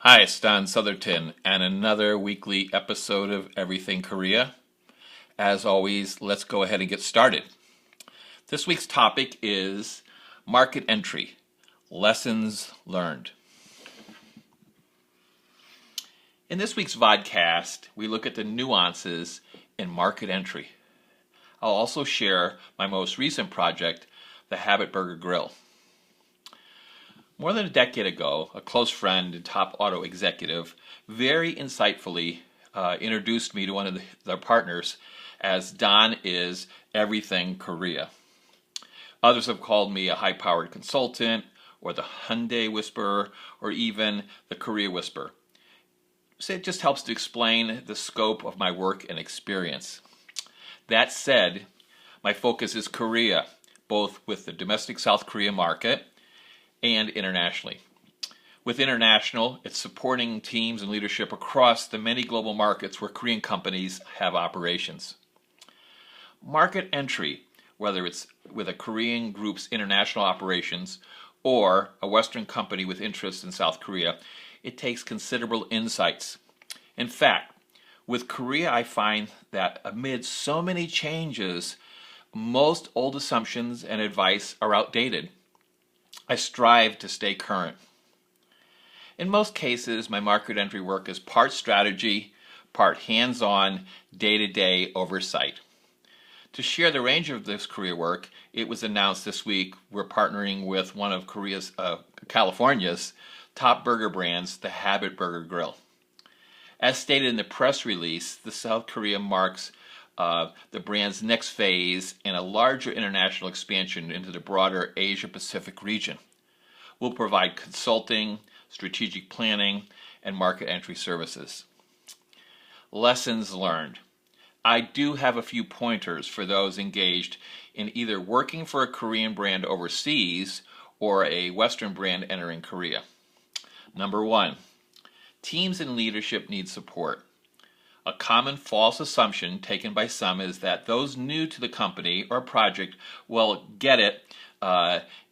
Hi, it's Don Southerton, and another weekly episode of Everything Korea. As always, let's go ahead and get started. This week's topic is market entry, lessons learned. In this week's Vodcast, we look at the nuances in market entry. I'll also share my most recent project, the Habit Burger Grill. More than a decade ago, a close friend and top auto executive very insightfully introduced me to one of their partners as Don is Everything Korea. Others have called me a high-powered consultant, or the Hyundai Whisperer, or even the Korea Whisperer. So it just helps to explain the scope of my work and experience. That said, my focus is Korea, both with the domestic South Korea market and internationally. With international, it's supporting teams and leadership across the many global markets where Korean companies have operations. Market entry, whether it's with a Korean group's international operations or a Western company with interests in South Korea, it takes considerable insights. In fact, with Korea, I find that amid so many changes, most old assumptions and advice are outdated. I strive to stay current. In most cases, my market entry work is part strategy, part hands-on, day-to-day oversight. To share the range of this Korea work, it was announced this week we're partnering with one of California's top burger brands, the Habit Burger Grill. As stated in the press release, the South Korea marks the brand's next phase in a larger international expansion into the broader Asia-Pacific region. We'll provide consulting, strategic planning, and market entry services. Lessons learned. I do have a few pointers for those engaged in either working for a Korean brand overseas or a Western brand entering Korea. Number one, teams and leadership need support. A common false assumption taken by some is that those new to the company or project will get it,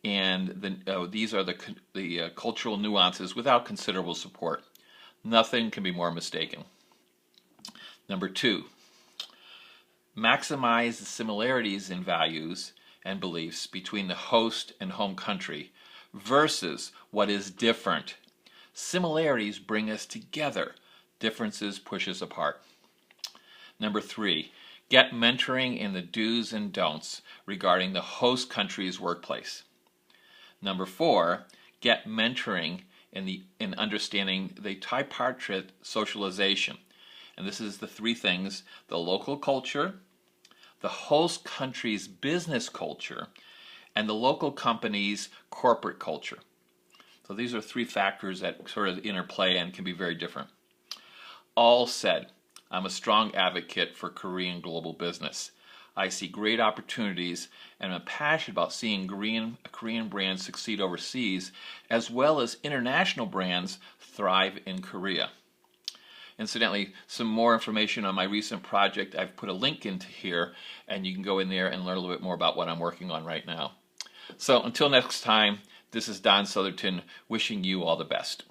these are the cultural nuances without considerable support. Nothing can be more mistaken. Number two, maximize the similarities in values and beliefs between the host and home country versus what is different. Similarities bring us together. Differences push us apart. Number three, get mentoring in the do's and don'ts regarding the host country's workplace. Number four, get mentoring in understanding the tripartite socialization. And this is the three things: the local culture, the host country's business culture, and the local company's corporate culture. So these are three factors that sort of interplay and can be very different. All said, I'm a strong advocate for Korean global business. I see great opportunities and I'm passionate about seeing Korean brands succeed overseas as well as international brands thrive in Korea. Incidentally, some more information on my recent project, I've put a link into here and you can go in there and learn a little bit more about what I'm working on right now. So until next time, this is Don Southerton wishing you all the best.